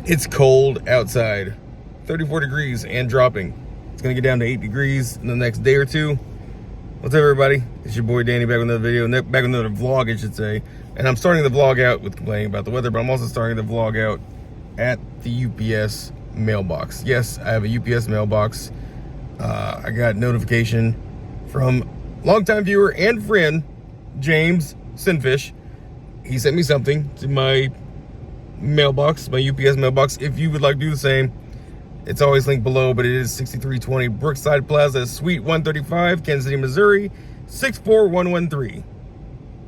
It's cold outside, 34 degrees and dropping. It's gonna get down to 8 degrees in the next day or two. What's up, everybody? It's your boy Danny back with another video, back with another vlog, I should say. And I'm starting the vlog out with complaining about the weather, but I'm also starting the vlog out at the UPS mailbox. Yes, I have a UPS mailbox. I got notification from longtime viewer and friend, James Sinfish. He sent me something to my mailbox, my UPS mailbox. If you would like to do the same, it's always linked below, but it is 6320 Brookside Plaza, Suite 135, Kansas City, Missouri, 64113.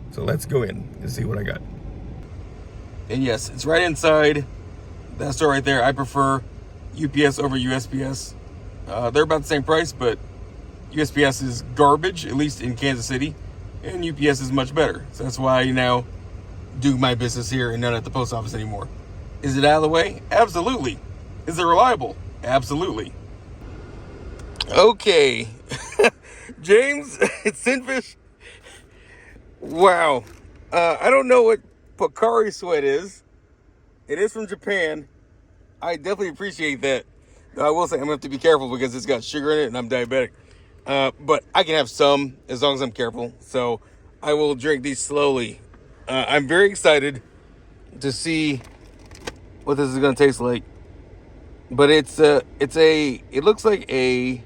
So let's go in and see what I got. And yes, it's right inside that store right there. I prefer UPS over USPS. They're about the same price, but USPS is garbage, at least in Kansas City, and UPS is much better. So that's why I now do my business here and not at the post office anymore. Is it out of the way? Absolutely. Is it reliable? Absolutely. Okay. James Sinfish. Wow. I don't know what Pocari Sweat is. It is from Japan. I definitely appreciate that. I will say I'm going to have to be careful because it's got sugar in it and I'm diabetic. But I can have some as long as I'm careful. So I will drink these slowly. I'm very excited to see what this is going to taste like. But it looks like is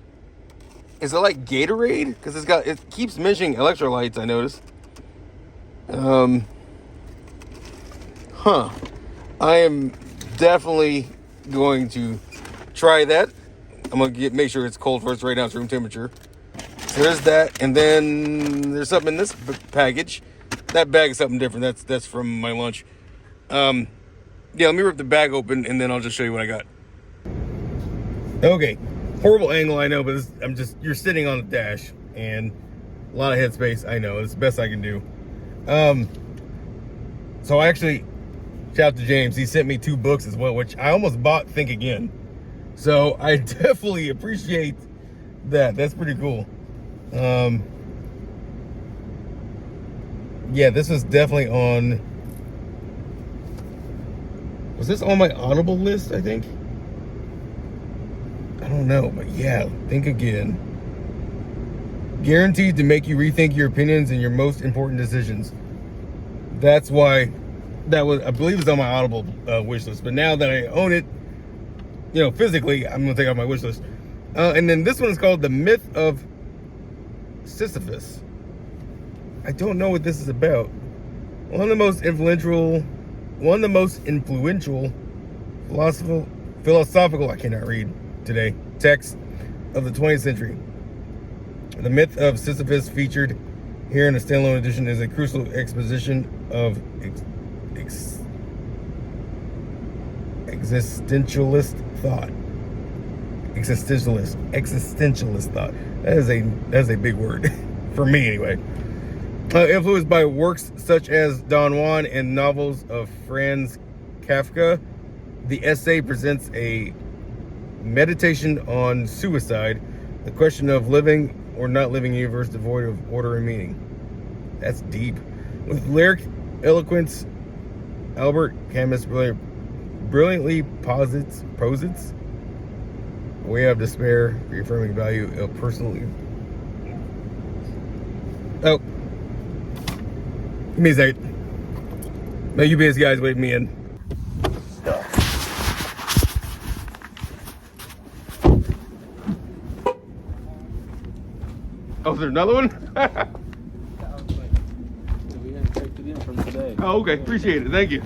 it like Gatorade? Because it keeps mentioning electrolytes, I noticed. I am definitely going to try that. I'm going to make sure it's cold first. Right now it's room temperature. So there's that. And then there's something in this package. That bag is something different. That's from my lunch. Yeah, let me rip the bag open and then I'll just show you what I got. Okay, horrible angle, I know, but you're sitting on the dash and a lot of headspace, I know. It's the best I can do. So I actually, shout out to James, he sent me 2 books as well, which I almost bought Think Again. So I definitely appreciate that. That's pretty cool. Yeah, this was definitely was this on my Audible list, I think? I don't know, but yeah, Think Again. Guaranteed to make you rethink your opinions and your most important decisions. That's why I believe it's on my Audible wish list. But now that I own it, physically, I'm gonna take it off my wish list. And then this one is called The Myth of Sisyphus. I don't know what this is about. One of the most influential philosophical, I cannot read today, text of the 20th century. The Myth of Sisyphus, featured here in a standalone edition, is a crucial exposition of existentialist thought. Existentialist thought. That is a big word for me anyway. Influenced by works such as Don Juan and novels of Franz Kafka, the essay presents a meditation on suicide, the question of living or not living a universe devoid of order and meaning. That's deep. With lyric eloquence, Albert Camus brilliantly posits a way of despair, reaffirming value of personally. Oh, give me a second. My UPS guys waiting me in. Oh, is there another one? We hadn't checked it in from today. Oh, okay. Appreciate it. Thank you.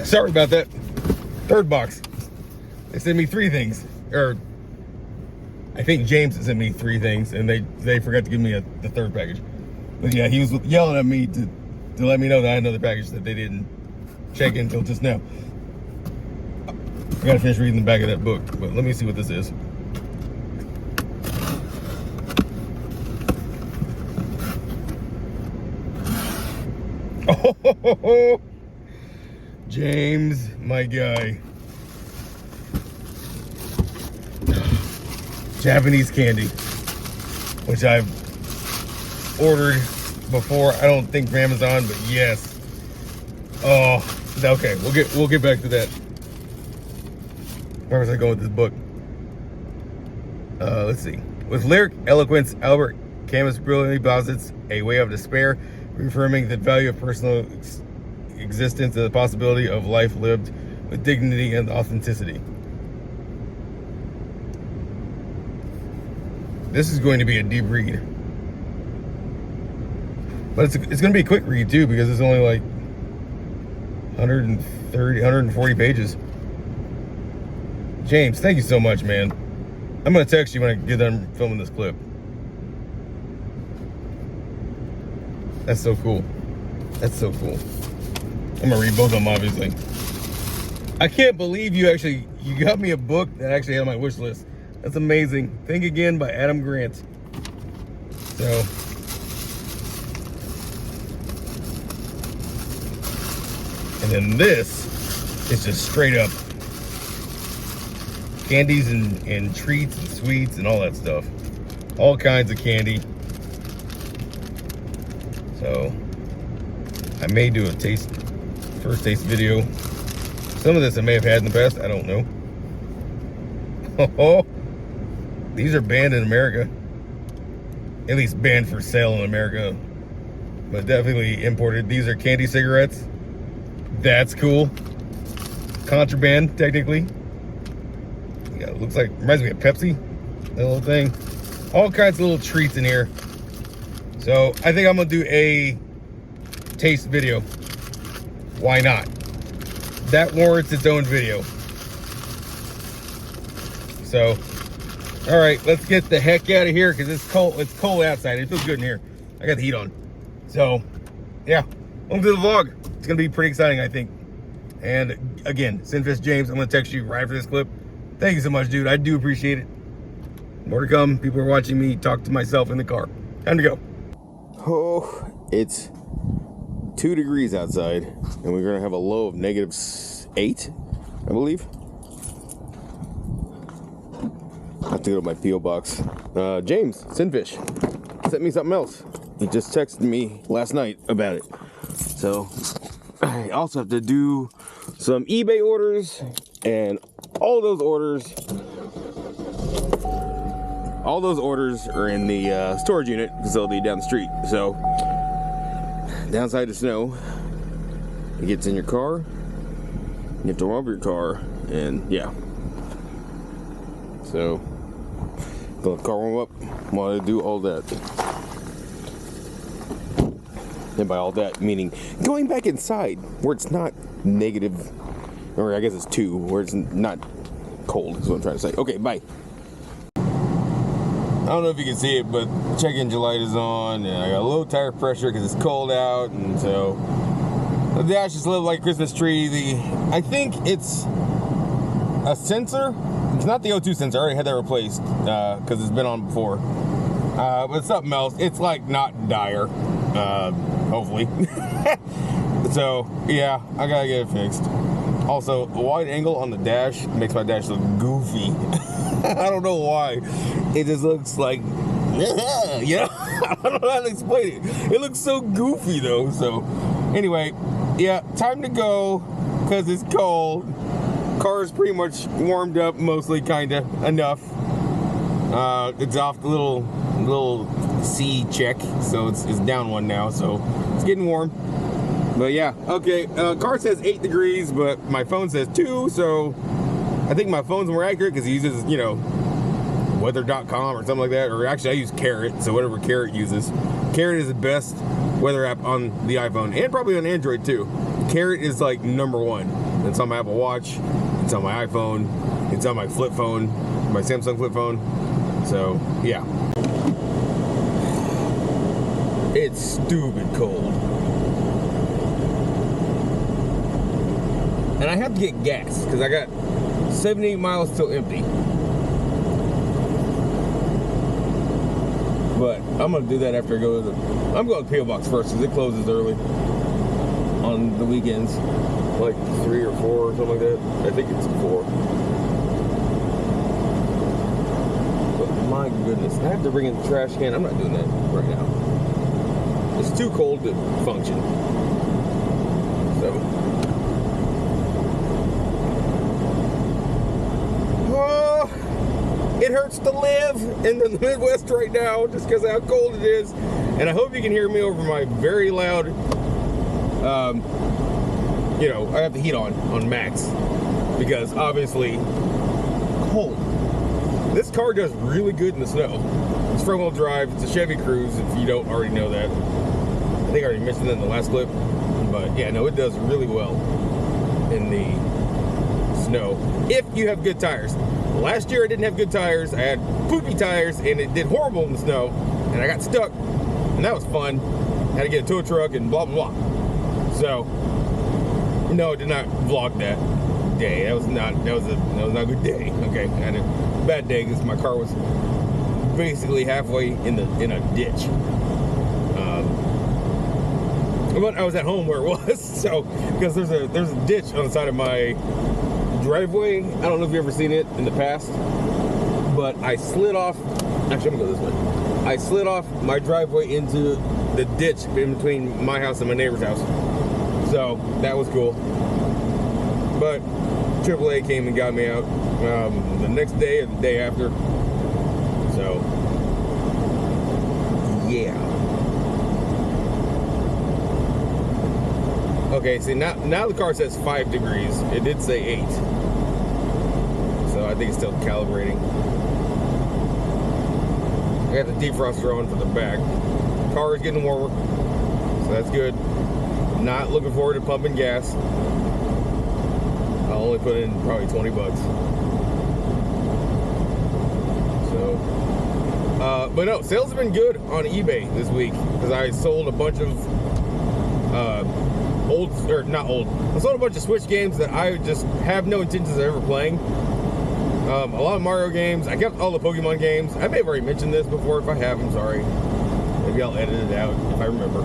Sorry about that. Third box. They sent me 3 things. Or I think James sent me 3 things and they forgot to give me the third package. But yeah, he was yelling at me to let me know that I had another package that they didn't check in until just now. I gotta finish reading the back of that book, but let me see what this is. Oh, James, my guy. Japanese candy, which I've ordered before. I don't think from Amazon, but yes. Oh, okay. We'll get back to that. Where was I going with this book? Let's see. With lyric eloquence, Albert Camus brilliantly posits a way of despair, reaffirming the value of personal existence and the possibility of life lived with dignity and authenticity. This is going to be a deep read. But it's going to be a quick read too, because it's only like 130, 140 pages. James, thank you so much, man. I'm going to text you when I get done filming this clip. That's so cool. That's so cool. I'm going to read both of them, obviously. I can't believe you got me a book that actually had on my wish list. That's amazing. Think Again by Adam Grant. So, and then this is just straight up candies and treats and sweets and all that stuff. All kinds of candy. So, I may do a first taste video. Some of this I may have had in the past. I don't know. Oh, these are banned in America. At least banned for sale in America. But definitely imported. These are candy cigarettes. That's cool. Contraband, technically. Yeah, it looks like, reminds me of Pepsi. That little thing. All kinds of little treats in here. So, I think I'm going to do a taste video. Why not? That warrants its own video. So, all right, let's get the heck out of here because it's cold. It's cold outside. It feels good in here. I got the heat on. So, yeah, welcome to the vlog. It's gonna be pretty exciting, I think. And again, Sinfish James, I'm gonna text you right after this clip. Thank you so much, dude. I do appreciate it. More to come. People are watching me talk to myself in the car. Time to go. Oh, it's 2 degrees outside, and we're gonna have a low of -8, I believe. I have to go to my P.O. box. James, Sinfish, sent me something else. He just texted me last night about it. So, I also have to do some eBay orders, and all those orders are in the storage unit facility down the street. So, downside to snow, it gets in your car, you have to warm up your car, and yeah. So, the car warm up while I do all that. And by all that, meaning going back inside where it's not negative, or I guess it's 2, where it's not cold, is what I'm trying to say. Okay, bye. I don't know if you can see it, but check engine light is on, and I got a low tire pressure because it's cold out, and so the dash is lit like a Christmas tree. I think it's a sensor. It's not the O2 sensor. I already had that replaced because it's been on before. But it's something else. It's like not dire, hopefully. So yeah, I gotta get it fixed. Also, a wide angle on the dash makes my dash look goofy. I don't know why. It just looks like, yeah. I don't know how to explain it. It looks so goofy though. So anyway, yeah, time to go because it's cold. Car is pretty much warmed up, mostly, kinda enough. It's off the little C check, so it's down 1 now, so it's getting warm. But yeah, okay. Car says 8 degrees, but my phone says 2, so I think my phone's more accurate because it uses, you know, weather.com or something like that. Or actually, I use Carrot, so whatever Carrot uses. Carrot is the best weather app on the iPhone and probably on Android too. Carrot is like #1. It's on my Apple Watch. It's on my iPhone. It's on my flip phone, my Samsung flip phone. So yeah, it's stupid cold. And I have to get gas because I got 78 miles till empty. But I'm gonna do that after I go to I'm going to the P.O. box first because it closes early. on the weekends, like 3 or 4 or something like that. I think it's 4. But my goodness, I have to bring in the trash can. I'm not doing that right now. It's too cold to function. So, it hurts to live in the Midwest right now just because of how cold it is. And I hope you can hear me over my very loud, you know, I have the heat on max because obviously cold. This car does really good in the snow. It's front-wheel drive. It's a Chevy Cruze, if you don't already know that. I think I already mentioned that in the last clip. But yeah, no, it does really well in the snow if you have good tires. Last year I didn't have good tires. I had poopy tires and it did horrible in the snow and I got stuck and that was fun. Had to get a tow truck and blah blah blah. So no, I did not vlog that day. That was not a good day. Okay, I had a bad day because my car was basically halfway in a ditch. But I was at home where it was, so because there's a ditch on the side of my driveway. I don't know if you've ever seen it in the past, but I slid off. Actually, I'm gonna go this way. I slid off my driveway into the ditch in between my house and my neighbor's house. So that was cool. But AAA came and got me out the next day or the day after. So yeah. Okay, see now the car says 5 degrees. It did say 8. So I think it's still calibrating. I got the defroster on for the back. Car is getting warmer, so that's good. Not looking forward to pumping gas. I'll only put in probably 20 bucks. So, but no, sales have been good on eBay this week because I sold a bunch of I sold a bunch of Switch games that I just have no intentions of ever playing. A lot of Mario games. I kept all the Pokemon games. I may have already mentioned this before. If I have, I'm sorry. Maybe I'll edit it out if I remember.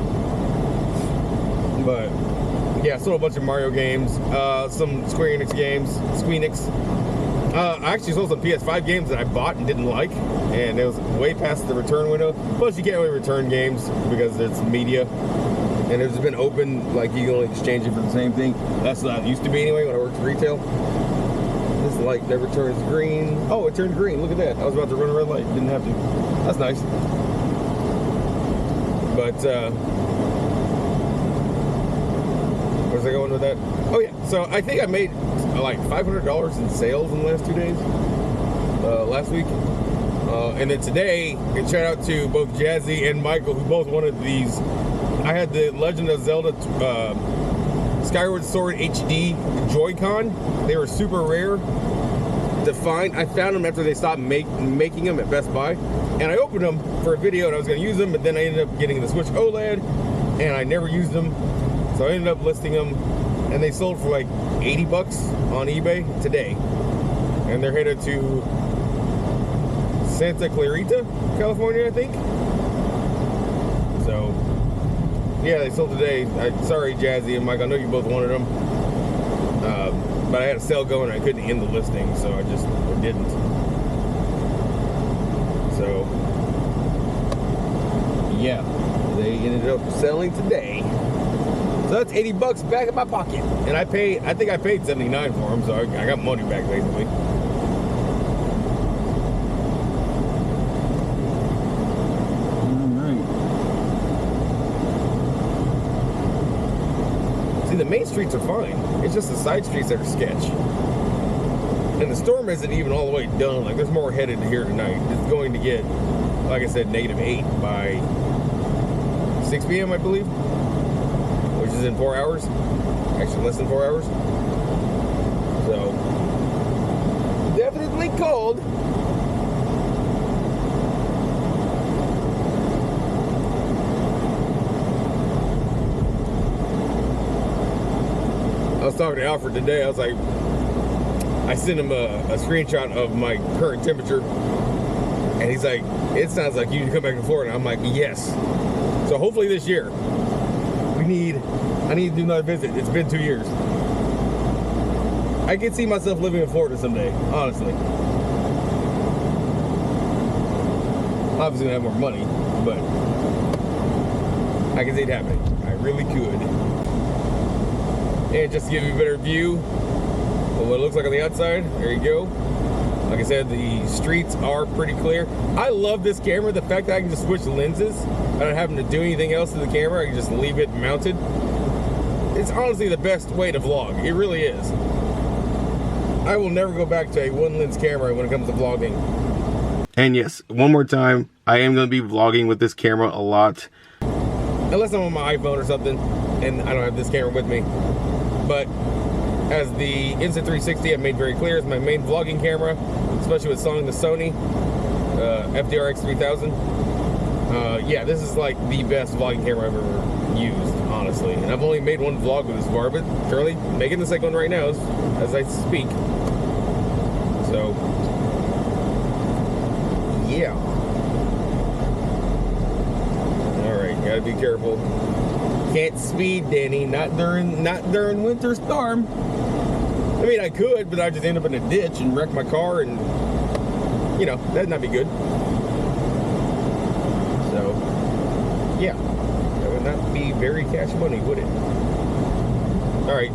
But yeah, I sold a bunch of Mario games, some Square Enix games, Squeenix. I actually sold some PS5 games that I bought and didn't like, and it was way past the return window. Plus, you can't really return games because it's media. And it's been open, like you can only exchange it for the same thing. That's what it used to be anyway when I worked retail. This light never turns green. Oh, it turned green. Look at that. I was about to run a red light. Didn't have to. That's nice. But, where's I going with that? Oh, yeah. So I think I made like $500 in sales in the last 2 days. Last week. And then today, and shout out to both Jazzy and Michael, who both wanted these. I had the Legend of Zelda Skyward Sword HD Joy-Con. They were super rare to find. I found them after they stopped making them at Best Buy. And I opened them for a video and I was going to use them, but then I ended up getting the Switch OLED and I never used them. So I ended up listing them and they sold for like 80 bucks on eBay today. And they're headed to Santa Clarita, California, I think. So yeah, they sold today. Sorry, Jazzy and Mike. I know you both wanted them. But I had a sale going and I couldn't end the listing, so I didn't. So, yeah. They ended up selling today. So that's 80 bucks back in my pocket. And I think I paid 79 for them, so I got money back, basically. The main streets are fine. It's just the side streets that are sketch. And the storm isn't even all the way done. Like, there's more headed here tonight. It's going to get, like I said, -8 by 6 p.m., I believe. Which is in 4 hours. Actually, less than 4 hours. So, definitely cold. I was talking to Alfred today. I was like, I sent him a screenshot of my current temperature, and he's like, it sounds like you need to come back to Florida. I'm like, yes. So hopefully this year we can need to do another visit. It's been 2 years. I can see myself living in Florida someday, honestly. Obviously, I have more money, but I can see it happening. I really could. And just to give you a better view of what it looks like on the outside, there you go. Like I said, the streets are pretty clear. I love this camera. The fact that I can just switch lenses without having to do anything else to the camera. I can just leave it mounted. It's honestly the best way to vlog. It really is. I will never go back to a one lens camera when it comes to vlogging. And yes, one more time, I am going to be vlogging with this camera a lot. Unless I'm on my iPhone or something and I don't have this camera with me. But as the Insta360, I've made very clear, is my main vlogging camera, especially with selling the Sony FDR X3000. Yeah, this is like the best vlogging camera I've ever used, honestly. And I've only made one vlog with this bar, but currently making the second one right now as I speak. So, yeah. Alright, gotta be careful. Can't speed, Danny, not during winter storm. I mean, I could, but I'd just end up in a ditch and wreck my car, and, you know, that'd not be good. So, yeah, that would not be very cash money, would it? Alright,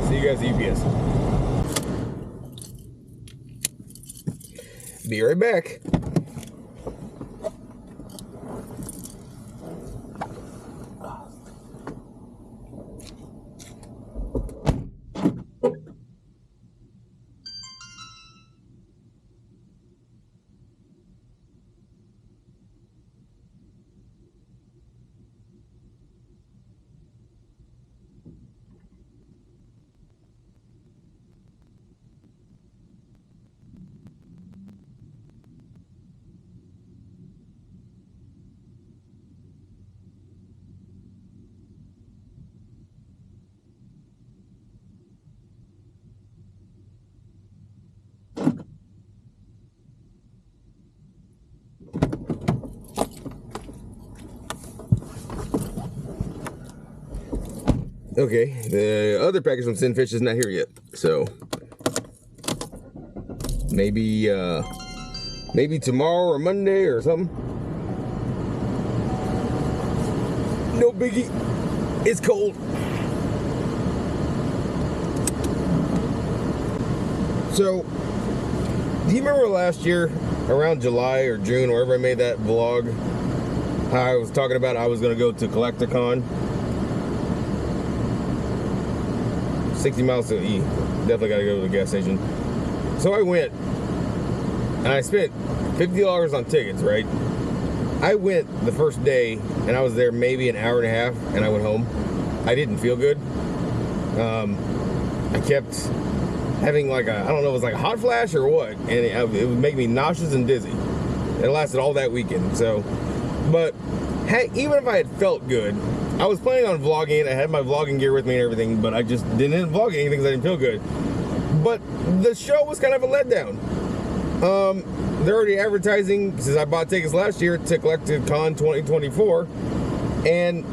see you guys at UPS. Be right back. Okay, the other package from Sinfish is not here yet, so maybe tomorrow or Monday or something. No biggie. It's cold. So, do you remember last year, around July or June, wherever I made that vlog, how I was talking about I was going to go to Collecticon? 60 miles to E. Definitely got to go to the gas station. So I went, and I spent $50 on tickets, right? I went the first day, and I was there maybe an hour and a half, and I went home. I didn't feel good. I kept having like I don't know if it was like a hot flash or what, and it would make me nauseous and dizzy. It lasted all that weekend, so. But hey, even if I had felt good, I was planning on vlogging. I had my vlogging gear with me and everything, but I just didn't vlog anything because I didn't feel good. But the show was kind of a letdown. They're already advertising, since I bought tickets last year, to Collecticon 2024. And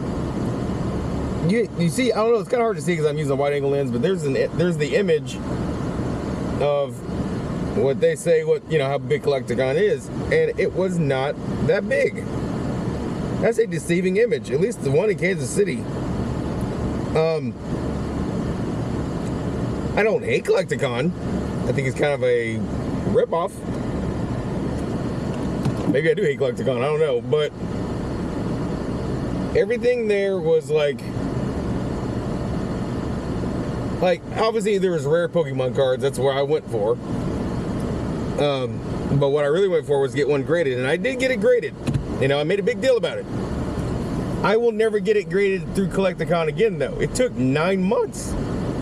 you see, I don't know, it's kind of hard to see because I'm using a wide angle lens, but there's the image of what they say, how big Collecticon is, and it was not that big. That's a deceiving image, at least the one in Kansas City. I don't hate Collecticon. I think it's kind of a ripoff. Maybe I do hate Collecticon, I don't know, but everything there was like obviously there was rare Pokemon cards, that's where I went for. But what I really went for was get one graded, and I did get it graded. You know, I made a big deal about it. I will never get it graded through Collecticon again, though. It took 9 months.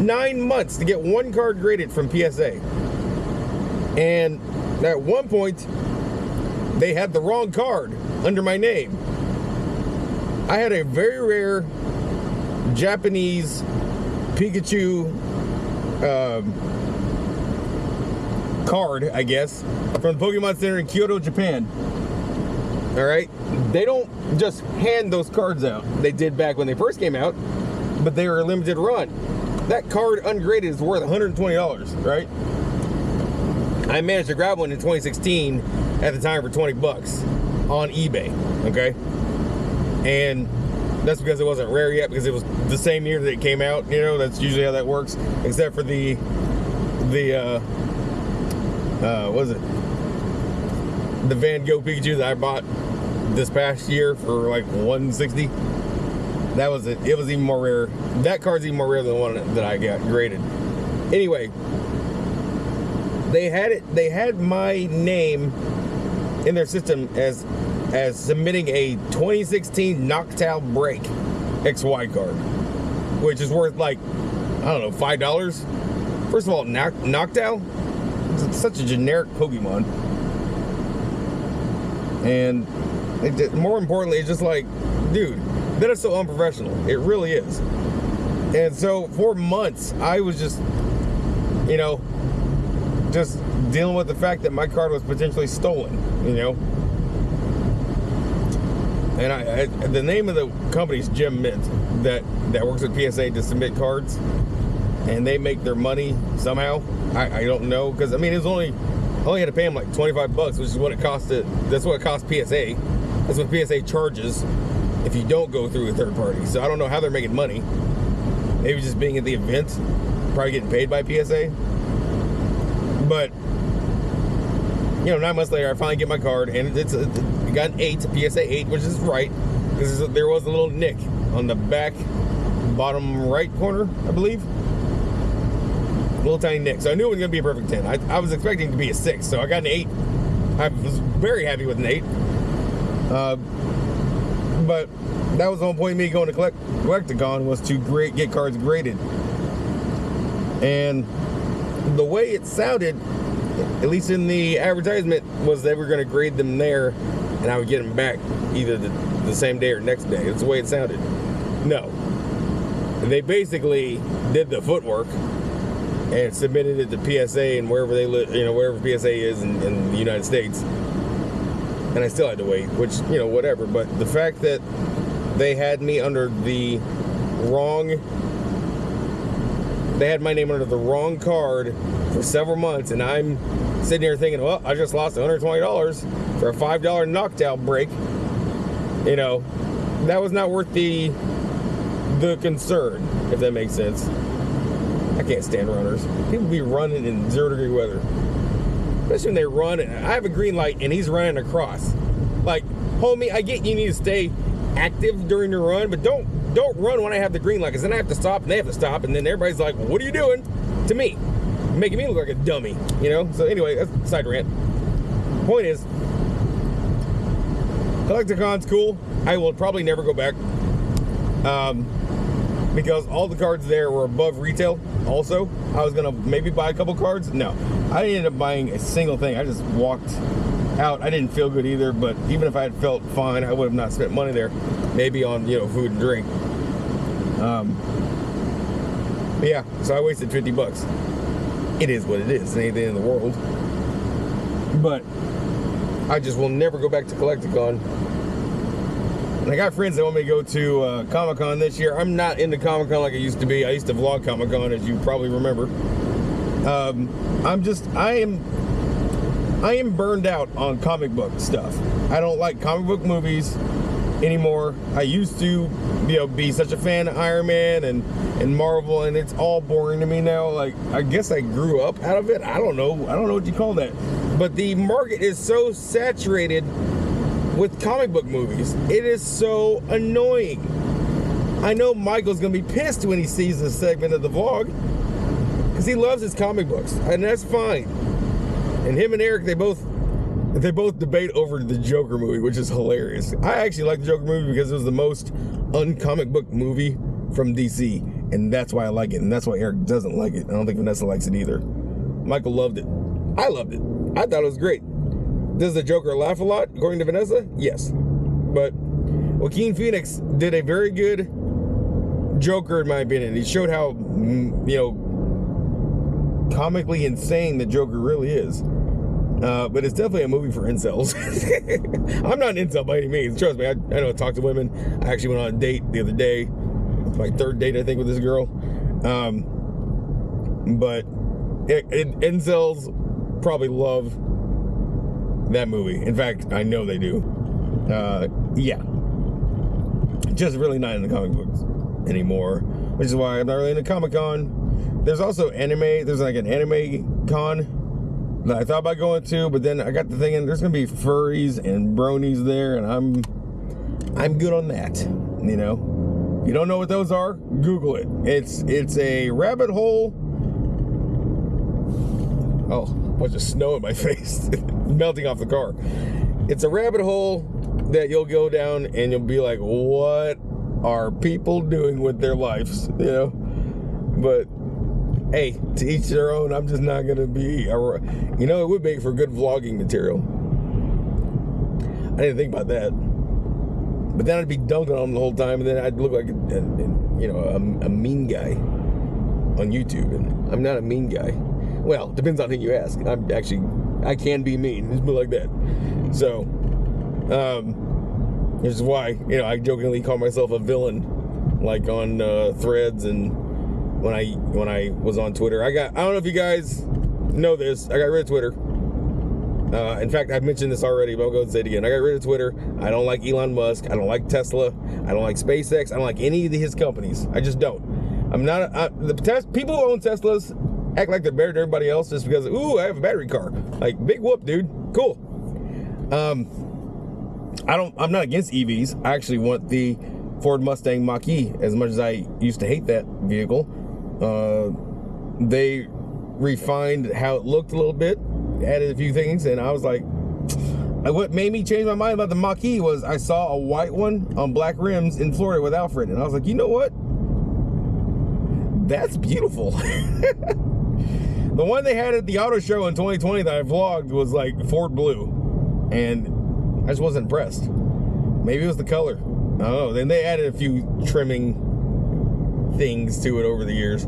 9 months to get one card graded from PSA. And at one point, they had the wrong card under my name. I had a very rare Japanese Pikachu card, I guess, from the Pokemon Center in Kyoto, Japan. All right, they don't just hand those cards out. They did back when they first came out, but they were a limited run. That card ungraded is worth $120, right? I managed to grab one in 2016 at the time for 20 bucks on eBay, okay? And that's because it wasn't rare yet, because it was the same year that it came out, you know, that's usually how that works, except for what was it? The Van Gogh Pikachu that I bought this past year for like $160. That was it. It was even more rare. That card's even more rare than the one that I got graded. Anyway, they had my name in their system as submitting a 2016 Noctowl Break XY card, which is worth like, I don't know, $5. First of all, Noctowl, it's such a generic Pokemon. And more importantly, it's just like, dude, that is so unprofessional. It really is. And so for months, I was just, you know, just dealing with the fact that my card was potentially stolen, you know. And the name of the company is Gem Mint, that works with PSA to submit cards, and they make their money somehow. I don't know, because I mean, I only had to pay them like 25 bucks, which is what it costed. That's what it cost PSA. That's what PSA charges if you don't go through a third party. So I don't know how they're making money. Maybe just being at the event, probably getting paid by PSA. But you know, 9 months later, I finally get my card, and it got an 8, PSA 8, which is right, because there was a little nick on the back bottom right corner, I believe. A little tiny nick. So I knew it was going to be a perfect 10. I was expecting it to be a 6, so I got an 8. I was very happy with an 8. But that was the whole point of me going to Collecticon, was to get cards graded. And the way it sounded, at least in the advertisement, was they were going to grade them there, and I would get them back either the same day or next day. That's the way it sounded. No. They basically did the footwork and submitted it to PSA and wherever they live, you know, wherever PSA is in the United States. And I still had to wait, which, you know, whatever. But the fact that they had me under the wrong, they had my name under the wrong card for several months, and I'm sitting here thinking, well, I just lost $120 for a $5 Noctowl Break. You know, that was not worth the concern, if that makes sense. I can't stand runners. People be running in 0-degree weather, especially when they run. I have a green light and he's running across. Like, homie, I get you need to stay active during your run, but don't run when I have the green light, because then I have to stop and they have to stop, and then everybody's like, well, what are you doing to me? Making me look like a dummy, you know? So anyway, that's a side rant. Point is, Collecticon's cool. I will probably never go back. Because all the cards there were above retail also. I was gonna maybe buy a couple cards. No, I didn't end up buying a single thing. I just walked out. I didn't feel good either, but even if I had felt fine, I would have not spent money there. Maybe on, you know, food and drink. But yeah, so I wasted 50 bucks. It is what it is. It ain't the end of the world. But I just will never go back to Collecticon. And I got friends that want me to go to Comic-Con this year. I'm not into Comic-Con like I used to be. I used to vlog Comic-Con, as you probably remember. I am burned out on comic book stuff. I don't like comic book movies anymore. I used to, you know, be such a fan of Iron Man and Marvel, and it's all boring to me now. Like, I guess I grew up out of it. I don't know what you call that. But the market is so saturated with comic book movies. It is so annoying. I know Michael's gonna be pissed when he sees this segment of the vlog, because he loves his comic books, and that's fine. And him and Eric, they both debate over the Joker movie, which is hilarious. I actually like the Joker movie because it was the most un-comic book movie from DC, and that's why I like it, and that's why Eric doesn't like it. I don't think Vanessa likes it either. Michael loved it. I loved it. I thought it was great. Does the Joker laugh a lot, according to Vanessa? Yes. But Joaquin Phoenix did a very good Joker, in my opinion. He showed how, you know, comically insane the Joker really is. But it's definitely a movie for incels. I'm not an incel by any means. Trust me, I know I talk to women. I actually went on a date the other day my third date, I think, with this girl. But incels probably love that movie. In fact, I know they do. Yeah. Just really not in the comic books anymore, which is why I'm not really into Comic-Con. There's also anime. There's like an anime con that I thought about going to, but then I got to thinking there's gonna be furries and bronies there, and I'm good on that. You know, you don't know what those are? Google it. It's a rabbit hole. Oh, a bunch of snow in my face, melting off the car. It's a rabbit hole that you'll go down and you'll be like, what are people doing with their lives? You know, but hey, to each their own. I'm just not gonna be, you know, it would make for good vlogging material. I didn't think about that, but then I'd be dunking on them the whole time, and then I'd look like a mean guy on YouTube, and I'm not a mean guy. Well, depends on who you ask. I can be mean, just be like that. So, which is why, you know, I jokingly call myself a villain, like on Threads, and when I was on Twitter. I don't know if you guys know this, I got rid of Twitter. In fact, I've mentioned this already, but I'll go and say it again. I got rid of Twitter. I don't like Elon Musk. I don't like Tesla. I don't like SpaceX. I don't like any of his companies. I just don't. I'm not, people who own Teslas act like they're better than everybody else just because, ooh, I have a battery car. Like, big whoop, dude. Cool. I'm not against EVs. I actually want the Ford Mustang Mach-E as much as I used to hate that vehicle. They refined how it looked a little bit, added a few things, and I was like, what made me change my mind about the Mach-E was I saw a white one on black rims in Florida with Alfred, and I was like, you know what? That's beautiful. The one they had at the auto show in 2020 that I vlogged was like Ford Blue, and I just wasn't impressed. Maybe it was the color. I don't know. Then they added a few trimming things to it over the years.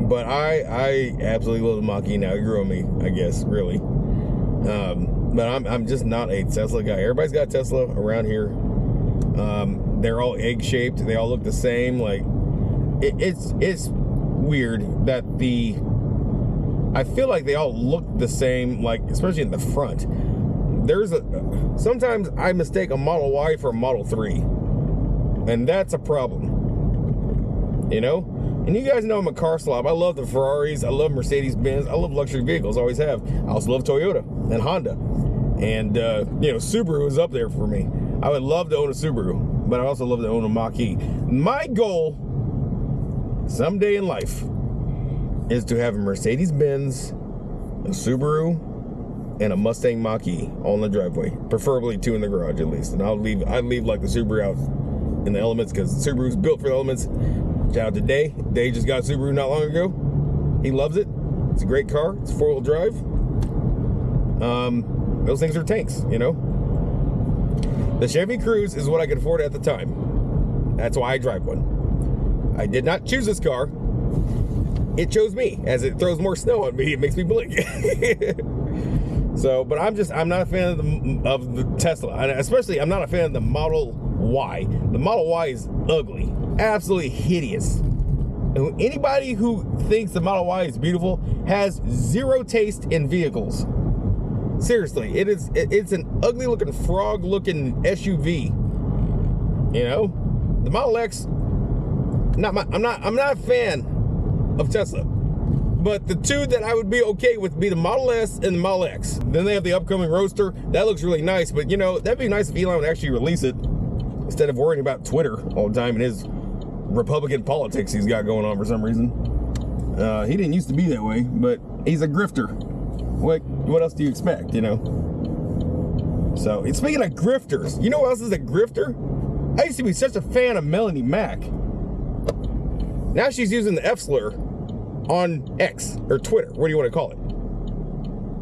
But I absolutely love the Mach-E now. It grew on me, I guess, really. But I'm just not a Tesla guy. Everybody's got a Tesla around here. They're all egg-shaped. They all look the same. Like, it's weird that I feel like they all look the same, like, especially in the front. Sometimes I mistake a Model Y for a Model 3, and that's a problem, you know? And you guys know I'm a car slob. I love the Ferraris, I love Mercedes-Benz, I love luxury vehicles, always have. I also love Toyota and Honda, and you know, Subaru is up there for me. I would love to own a Subaru, but I also love to own a Mach-E. My goal someday in life is to have a Mercedes-Benz, a Subaru, and a Mustang Mach-E all in the driveway, preferably 2 in the garage at least. And I'd leave like the Subaru out in the elements, because Subaru's built for the elements. Shout out to Day. Day just got a Subaru not long ago. He loves it. It's a great car. It's 4-wheel drive. Those things are tanks, you know. The Chevy Cruze is what I could afford at the time. That's why I drive one. I did not choose this car. It chose me. As it throws more snow on me, it makes me blink. So, but I'm not a fan of the Tesla. And especially, I'm not a fan of the Model Y. The Model Y is ugly. Absolutely hideous. And anybody who thinks the Model Y is beautiful has zero taste in vehicles. Seriously, it's an ugly looking frog looking SUV. You know? The Model X, I'm not a fan of Tesla. But the two that I would be okay with would be the Model S and the Model X. Then they have the upcoming Roadster. That looks really nice, but you know, that'd be nice if Elon would actually release it instead of worrying about Twitter all the time and his Republican politics he's got going on for some reason. He didn't used to be that way, but he's a grifter. What else do you expect, you know? So, and speaking of grifters, you know what else is a grifter? I used to be such a fan of Melanie Mack. Now she's using the F slur on X, or Twitter, what do you want to call it?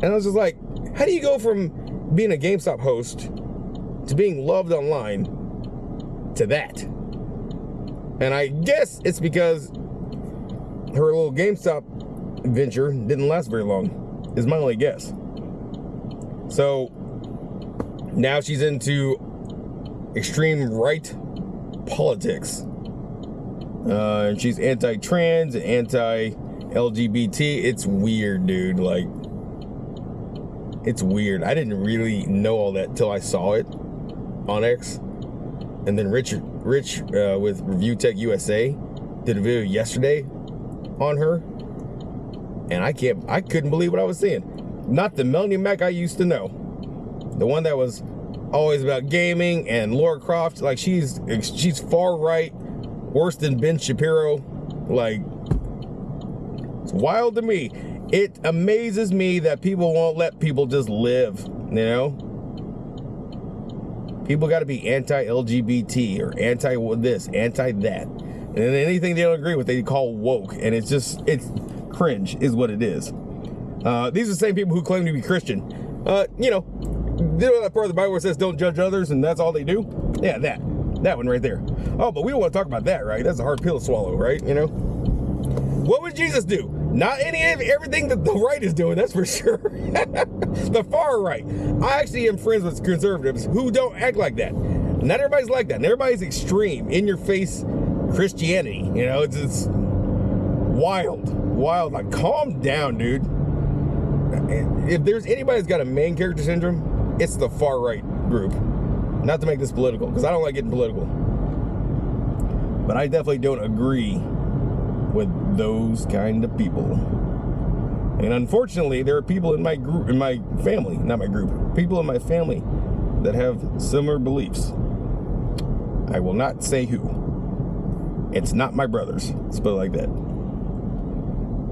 And I was just like, how do you go from being a GameStop host to being loved online to that? And I guess it's because her little GameStop venture didn't last very long, is my only guess. So now she's into extreme right politics. And she's anti-trans and anti-LGBT. It's weird, dude. Like, it's weird. I didn't really know all that till I saw it on X. And then Rich with Review Tech USA did a video yesterday on her. And I couldn't believe what I was seeing. Not the Melanie Mac I used to know. The one that was always about gaming and Lara Croft. Like, she's far right, worse than Ben Shapiro. Like, it's wild to me. It amazes me that people won't let people just live, you know? People got to be anti-LGBT or anti-this, anti-that. And then anything they don't agree with, they call woke. And it's cringe is what it is. These are the same people who claim to be Christian. You know that part of the Bible where it says don't judge others and that's all they do? Yeah, that one right there. Oh, but we don't want to talk about that, right? That's a hard pill to swallow, right? You know? What would Jesus do? Not everything that the right is doing, that's for sure. The far right. I actually am friends with conservatives who don't act like that. Not everybody's like that. And everybody's extreme, in your face Christianity. You know, it's wild. Like, calm down, dude. If there's anybody that's got a main character syndrome, it's the far right group. Not to make this political, because I don't like getting political. But I definitely don't agree with those kind of people. And unfortunately, there are people in my group, in my family, not my group, people in my family that have similar beliefs. I will not say who. It's not my brothers. Let's put it like that.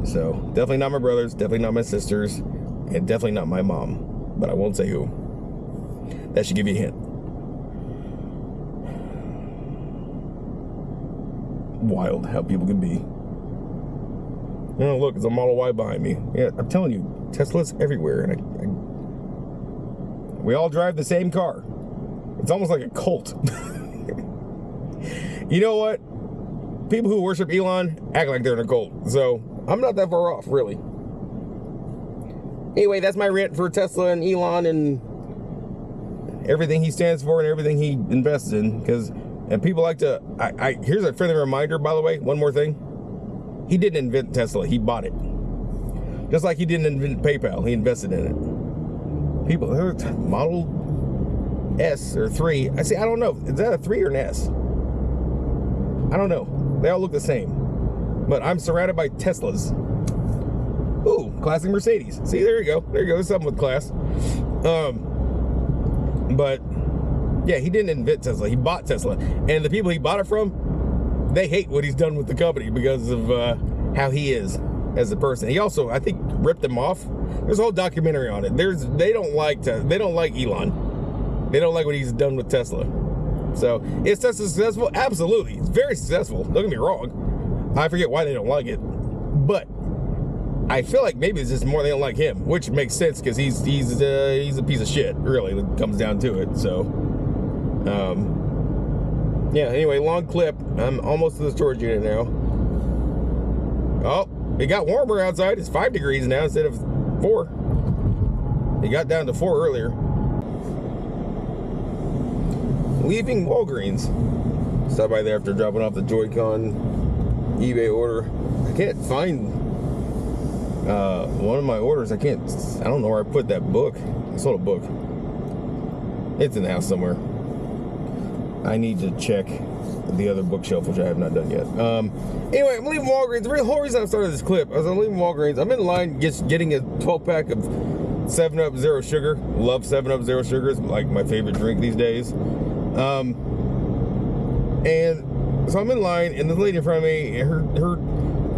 So, definitely not my brothers, definitely not my sisters, and definitely not my mom. But I won't say who. That should give you a hint. Wild how people can be. Oh, look, it's a Model Y behind me. Yeah, I'm telling you, Tesla's everywhere. And we all drive the same car. It's almost like a cult. You know what? People who worship Elon act like they're in a cult. So, I'm not that far off, really. Anyway, that's my rant for Tesla and Elon and everything he stands for and everything he invests in. And people like to... here's a friendly reminder, by the way. One more thing. He didn't invent Tesla. He bought it. Just like he didn't invent PayPal. He invested in it. People... Model S or 3. I don't know. Is that a 3 or an S? I don't know. They all look the same. But I'm surrounded by Teslas. Ooh, classic Mercedes. See, there you go. There you go. There's something with class. But yeah, he didn't invent Tesla. He bought Tesla. And the people he bought it from, they hate what he's done with the company because of how he is as a person. He also, I think, ripped them off. There's a whole documentary on it. They don't like Elon. They don't like what he's done with Tesla. So, is Tesla successful? Absolutely. It's very successful. Don't get me wrong. I forget why they don't like it. But I feel like maybe it's just more they don't like him, which makes sense because he's a piece of shit, really, when it comes down to it. So, yeah, anyway, long clip. I'm almost to the storage unit now. Oh, it got warmer outside. It's 5 degrees now instead of 4. It got down to 4 earlier. Leaving Walgreens. Stop by there after dropping off the Joy-Con eBay order. I can't find one of my orders. I don't know where I put that book. I sold a book. It's in the house somewhere. I need to check the other bookshelf, which I have not done yet. Anyway, I'm leaving Walgreens. The whole reason I started this clip is I'm leaving Walgreens. I'm in line getting a 12-pack of 7-Up Zero Sugar. Love 7-Up Zero Sugar. It's like my favorite drink these days. And so I'm in line, and the lady in front of me, her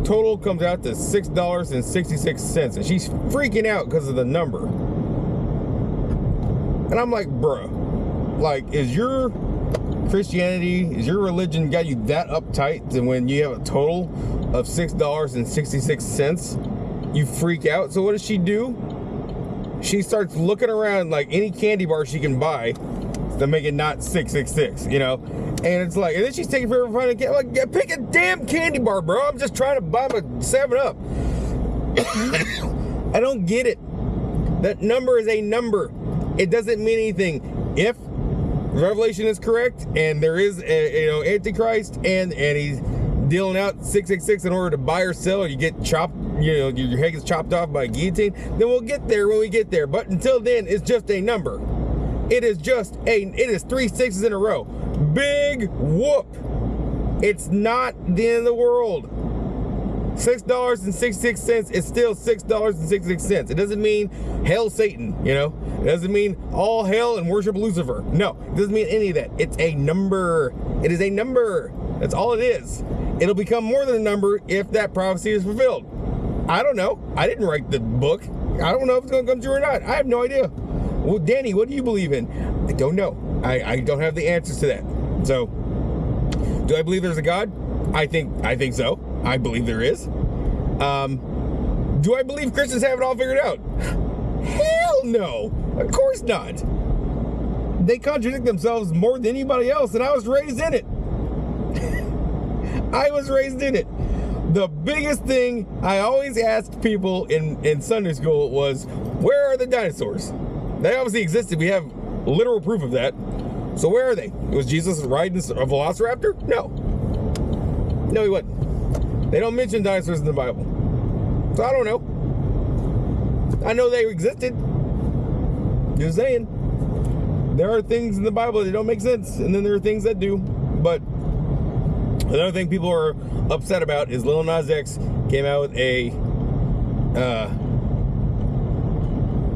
total comes out to $6.66, and she's freaking out because of the number. And I'm like, bruh, like, is your Christianity, is your religion got you that uptight to when you have a total of $6.66, you freak out? So what does she do? She starts looking around like any candy bar she can buy to make it not 666, you know? And it's like, and then she's taking forever to get, like, pick a damn candy bar, bro. I'm just trying to buy my 7-Up. I don't get it. That number is a number. It doesn't mean anything. If Revelation is correct, and there is a Antichrist, and he's dealing out 666 in order to buy or sell, or you get chopped, your head gets chopped off by a guillotine, then we'll get there when we get there. But until then, it's just a number. It is 3 sixes in a row. Big whoop. It's not the end of the world. $6.66 is still $6.66. It doesn't mean hail Satan, It doesn't mean all hail and worship Lucifer. No, it doesn't mean any of that. It's a number. It is a number. That's all it is. It'll become more than a number if that prophecy is fulfilled. I don't know. I didn't write the book. I don't know if it's going to come true or not. I have no idea. Well, Danny, what do you believe in? I don't know. I don't have the answers to that. So, do I believe there's a God? I think so. I believe there is. Do I believe Christians have it all figured out? Hell no. Of course not. They contradict themselves more than anybody else, and I was raised in it. I was raised in it. The biggest thing I always asked people in Sunday school was, where are the dinosaurs? They obviously existed. We have literal proof of that. So where are they? Was Jesus riding a velociraptor? No. No, he wasn't. They don't mention dinosaurs in the Bible. So I don't know. I know they existed. Just saying. There are things in the Bible that don't make sense, and then there are things that do. But another thing people are upset about is Lil Nas X came out with a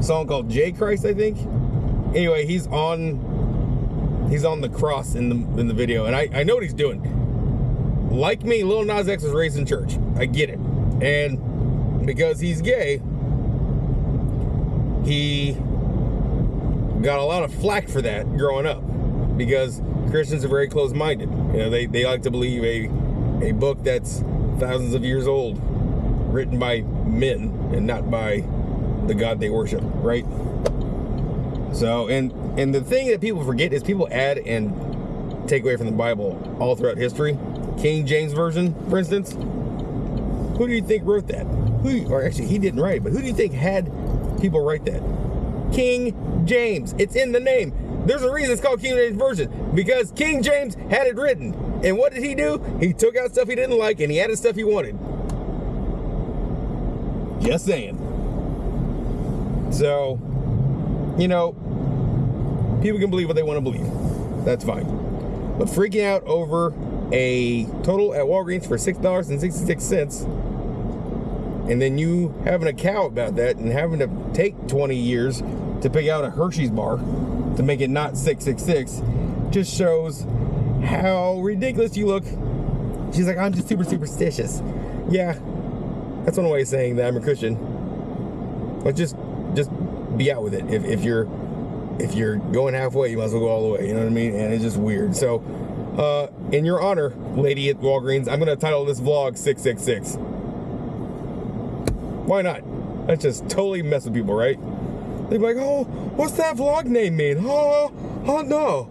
song called J Christ, I think. Anyway, he's on the cross in the video, and I know what he's doing. Like me, Lil Nas X was raised in church. I get it. And because he's gay, he got a lot of flack for that growing up, because Christians are very close-minded. They like to believe a book that's thousands of years old, written by men and not by the God they worship, right? So, and the thing that people forget is people add and take away from the Bible all throughout history. King James Version, for instance. Who do you think wrote that? Or actually, he didn't write it, but who do you think had people write that? King James. It's in the name. There's a reason it's called King James Version, because King James had it written. And what did he do? He took out stuff he didn't like and he added stuff he wanted. Just saying. So, people can believe what they want to believe. That's fine. But freaking out over a total at Walgreens for $6.66, and then you having a cow about that and having to take 20 years to pick out a Hershey's bar to make it not 666, just shows how ridiculous you look. She's like, I'm just super superstitious. Yeah, that's one way of saying that I'm a Christian. But just be out with it. If you're going halfway, you might as well go all the way. You know what I mean? And it's just weird. So, in your honor, lady at Walgreens, I'm gonna title this vlog 666. Why not? That's just totally mess with people, right? They'd be like, oh, what's that vlog name mean? Oh no.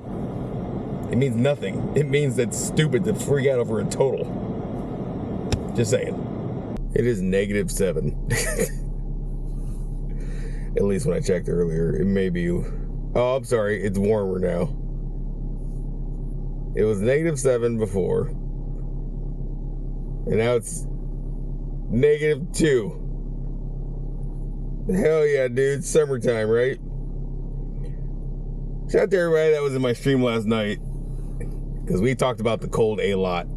It means nothing. It means it's stupid to freak out over a total. Just saying. It is -7. At least when I checked earlier. It may be... Oh, I'm sorry. It's warmer now. It was -7 before. And now it's -2. Hell yeah, dude. Summertime, right? Shout out to everybody that was in my stream last night, because we talked about the cold a lot.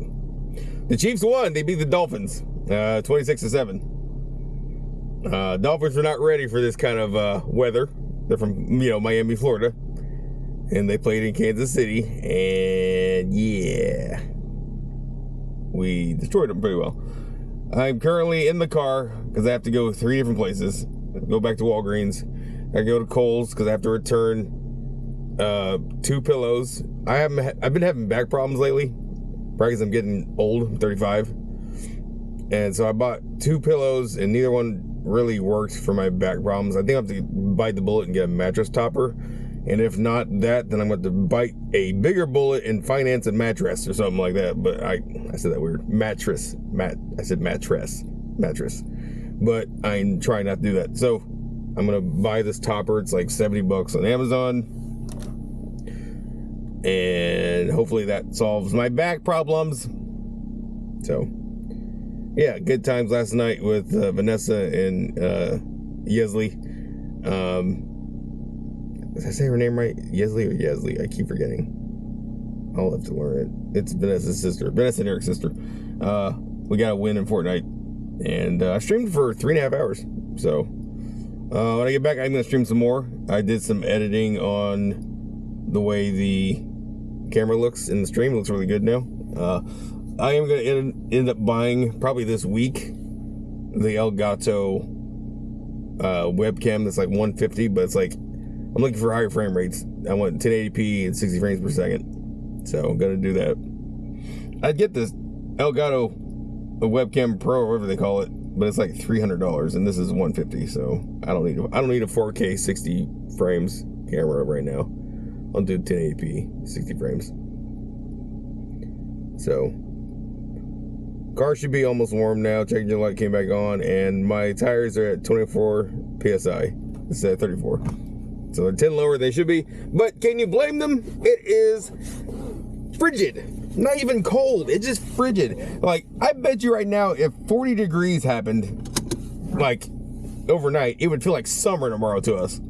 The Chiefs won. They beat the Dolphins 26-7. Dolphins were not ready for this kind of weather. They're from, Miami, Florida. And they played in Kansas City. And yeah, we destroyed them pretty well. I'm currently in the car because I have to go 3 different places. Go back to Walgreens. I go to Kohl's because I have to return 2 pillows. I've been having back problems lately, probably because I'm getting old. I'm 35, and so I bought 2 pillows, and neither one really worked for my back problems. I think I have to bite the bullet and get a mattress topper, and if not that, then I'm going to bite a bigger bullet and finance a mattress or something like that. But I said that weird. Mattress. I said mattress. But I'm trying not to do that. So I'm gonna buy this topper. It's like $70 on Amazon. and hopefully that solves my back problems. So, yeah, good times last night with Vanessa and Yesley. Did I say her name right? Yesley or Yesley? I keep forgetting. I'll have to learn it. It's Vanessa's sister. Vanessa and Eric's sister. We got a win in Fortnite. And I streamed for 3.5 hours. So, when I get back, I'm going to stream some more. I did some editing on the way the camera looks in the stream. It looks really good now. I am going to end up buying, probably this week, the Elgato webcam that's like 150, but it's like, I'm looking for higher frame rates. I want 1080p and 60 frames per second. So I'm going to do that. I'd get this Elgato webcam Pro, or whatever they call it, but it's like $300, and this is 150. So I don't need a 4K 60 frames camera right now. I'll do 1080p 60 frames. So car should be almost warm now. Check engine light came back on, and my tires are at 24 psi. It's at 34. So they're 10 lower than they should be. But can you blame them? It is frigid. Not even cold. It's just frigid. Like, I bet you right now, if 40 degrees happened, like, overnight, it would feel like summer tomorrow to us.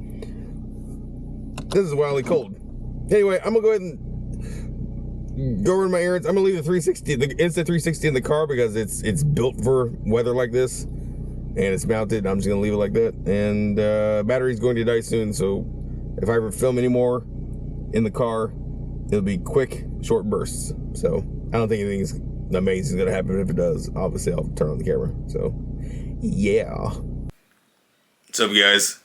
This is wildly cold. Anyway, I'm going to go ahead and go over to my errands. I'm going to leave the 360, the Insta360 in the car because it's built for weather like this. And it's mounted. I'm just going to leave it like that. And battery's going to die soon, so if I ever film any more in the car, it'll be quick, short bursts. So I don't think anything amazing is going to happen. If it does, obviously I'll turn on the camera. So, yeah. What's up, guys?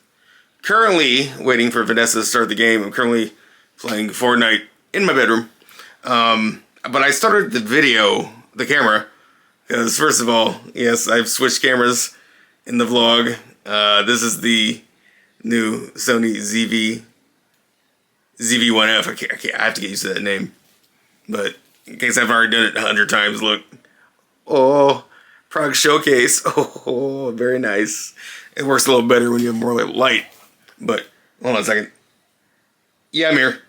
Currently waiting for Vanessa to start the game. I'm currently playing Fortnite in my bedroom. But I started the camera, because first of all, yes, I've switched cameras in the vlog. This is the new Sony ZV-1F. I have to get used to that name. But in case I've already done it 100 times, look. Oh, product showcase. Oh, very nice. It works a little better when you have more light. But, hold on a second. Yeah, I'm here.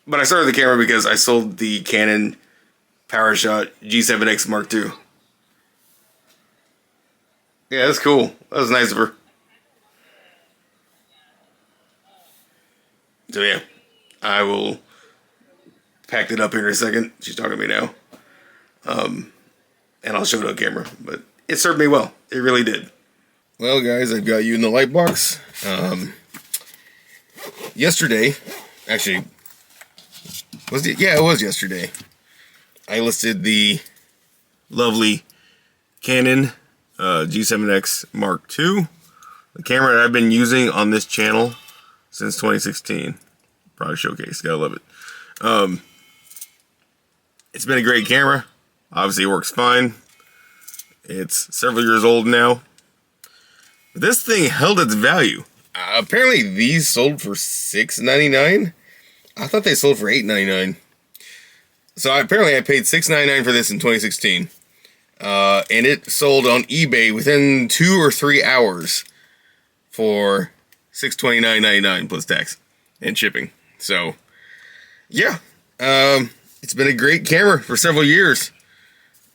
But I started the camera because I sold the Canon PowerShot G7X Mark II. Yeah, that's cool. That was nice of her. So yeah, I will pack it up here in a second. She's talking to me now. And I'll show it on camera. But it served me well. It really did. Well, guys, I've got you in the light box. Yesterday, actually, it was yesterday. I listed the lovely Canon G7X Mark II, the camera that I've been using on this channel since 2016. Product showcase, gotta love it. It's been a great camera. Obviously, it works fine. It's several years old now. This thing held its value. Apparently, these sold for $6.99. I thought they sold for $8.99. So apparently I paid $6.99 for this in 2016. And it sold on eBay within 2 or 3 hours for $629.99 plus tax and shipping. So, yeah. It's been a great camera for several years.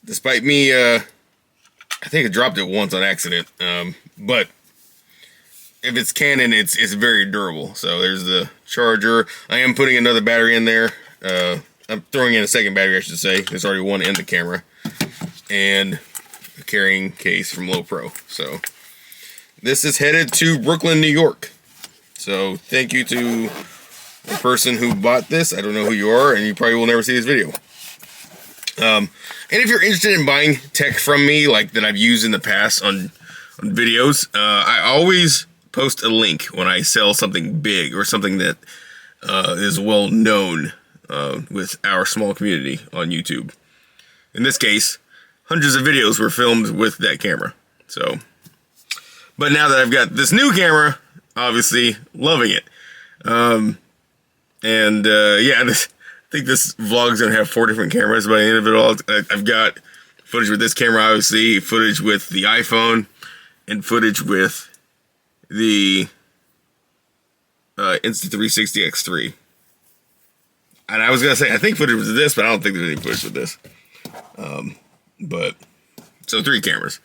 Despite me, I think I dropped it once on accident. But if it's Canon, it's very durable. So there's the charger. I am putting another battery in there. I'm throwing in a second battery, I should say. There's already one in the camera. And a carrying case from Lowepro. So this is headed to Brooklyn, New York. So thank you to the person who bought this. I don't know who you are, and you probably will never see this video. And if you're interested in buying tech from me, like that I've used in the past on videos, I always post a link when I sell something big or something that is well known with our small community on YouTube. In this case, hundreds of videos were filmed with that camera. So, but now that I've got this new camera, obviously loving it. Yeah, I think this vlog's gonna have 4 different cameras by the end of it all. I've got footage with this camera, obviously, footage with the iPhone, and footage with the Insta360 X3. And I was going to say, I think footage was this, but I don't think there's any footage with this. But, so 3 cameras.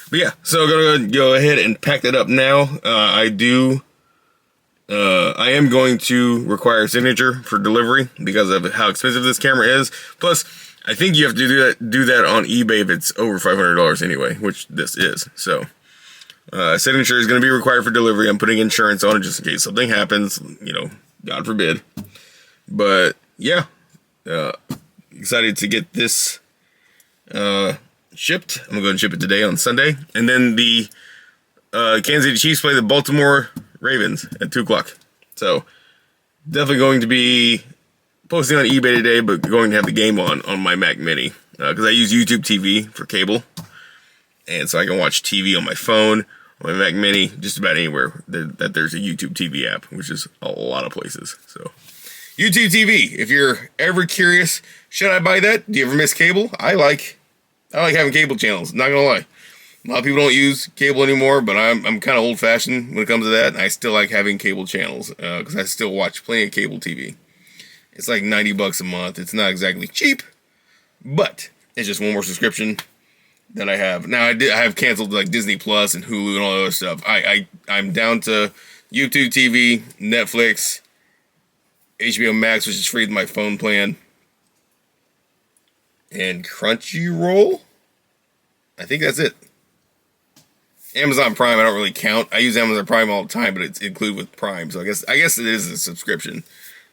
But yeah, so I'm going to go ahead and pack that up now. I am going to require a signature for delivery because of how expensive this camera is. Plus, I think you have to do that on eBay if it's over $500 anyway, which this is. So, signature is going to be required for delivery. I'm putting insurance on it just in case something happens, you know, God forbid. But yeah, excited to get this shipped. I'm gonna go ahead and ship it today on Sunday, and then the Kansas City Chiefs play the Baltimore Ravens at 2 o'clock. So definitely going to be posting on eBay today, but going to have the game on my Mac Mini because I use YouTube TV for cable, and so I can watch TV on my phone, on my Mac Mini, just about anywhere that there's a YouTube TV app, which is a lot of places. So YouTube TV, if you're ever curious, should I buy that? Do you ever miss cable? I like having cable channels, not gonna lie. A lot of people don't use cable anymore, but I'm kind of old-fashioned when it comes to that, and I still like having cable channels, because I still watch plenty of cable TV. It's like $90 a month. It's not exactly cheap, but it's just one more subscription that I have. Now, I have canceled like Disney Plus and Hulu and all that other stuff. I'm down to YouTube TV, Netflix, HBO Max, which is free with my phone plan, and Crunchyroll. I think that's it. Amazon Prime, I don't really count. I use Amazon Prime all the time, but it's included with Prime, so I guess it is a subscription.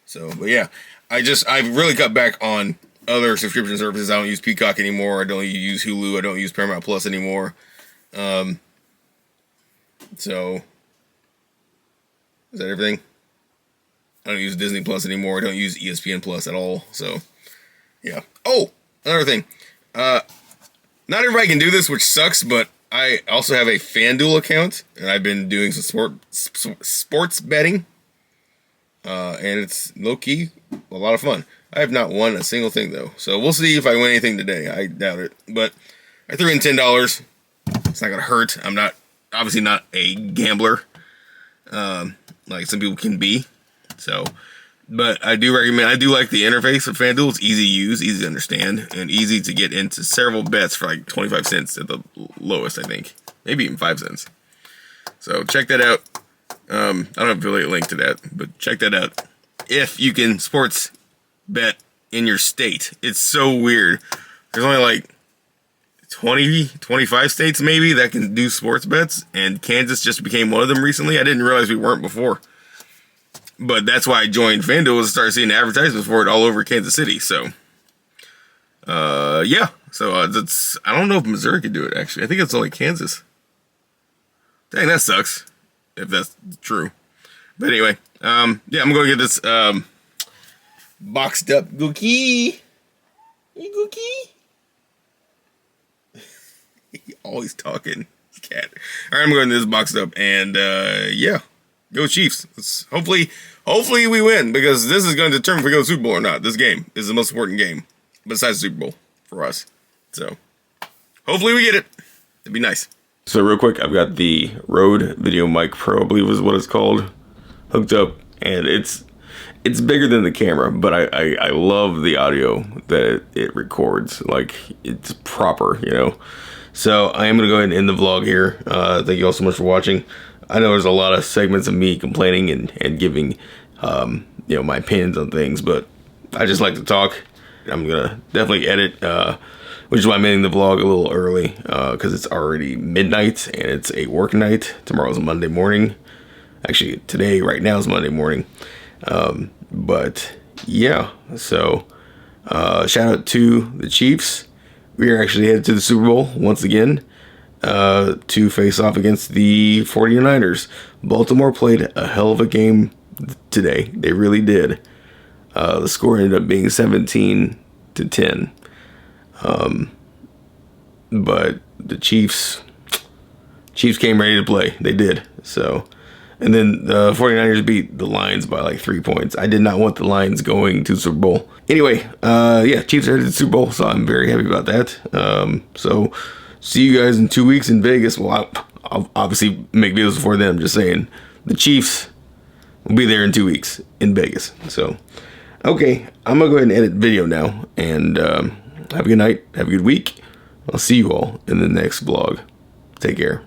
So, but yeah, I've really cut back on other subscription services. I don't use Peacock anymore. I don't use Hulu. I don't use Paramount Plus anymore. So is that everything? I don't use Disney Plus anymore. I don't use ESPN Plus at all. So yeah. Oh, another thing. Not everybody can do this, which sucks, but I also have a FanDuel account, and I've been doing some sports betting, and it's low-key a lot of fun. I have not won a single thing, though, so we'll see if I win anything today. I doubt it, but I threw in $10. It's not going to hurt. I'm obviously not a gambler, like some people can be, so... But I do like the interface of FanDuel. It's easy to use, easy to understand, and easy to get into several bets for like 25 cents at the lowest, I think. Maybe even 5 cents. So check that out. I don't have an affiliate link to that, but check that out. If you can sports bet in your state. It's so weird. There's only like 25 states maybe that can do sports bets, and Kansas just became one of them recently. I didn't realize we weren't before. But that's why I joined FanDuel, to start seeing advertisements for it all over Kansas City. So, yeah. So, that's, I don't know if Missouri could do it, actually. I think it's only Kansas. Dang, that sucks, if that's true. But anyway, yeah, I'm going to get this, boxed up Gookie. Hey, Gookie. He always talking. Cat. All right, I'm going to get this boxed up, and, yeah. Go Chiefs. Hopefully we win, because this is going to determine if we go to the Super Bowl or not. This game is the most important game besides the Super Bowl for us. So hopefully we get it. It'd be nice. So real quick, I've got the Rode Video Mic Pro, I believe is what it's called, hooked up, and it's bigger than the camera, but I love the audio that it records. Like, it's proper, you know. So I am going to go ahead and end the vlog here. Thank you all so much for watching. I know there's a lot of segments of me complaining and giving, you know, my opinions on things, but I just like to talk. I'm gonna definitely edit, which is why I'm ending the vlog a little early, because it's already midnight and it's a work night. Tomorrow's a Monday morning. Actually, today, right now, is Monday morning. But yeah, so shout out to the Chiefs. We are actually headed to the Super Bowl once again, to face off against the 49ers. Baltimore played a hell of a game today. They really did. The score ended up being 17-10. But the Chiefs came ready to play. They did. So, and then the 49ers beat the Lions by like 3 points. I did not want the Lions going to the Super Bowl. Anyway, yeah, Chiefs are headed to the Super Bowl, so I'm very happy about that. So see you guys in 2 weeks in Vegas. Well, I'll obviously make videos before then. I'm just saying, the Chiefs, We'll be there in 2 weeks in Vegas. So, okay, I'm gonna go ahead and edit the video now. And have a good night. Have a good week. I'll see you all in the next vlog. Take care.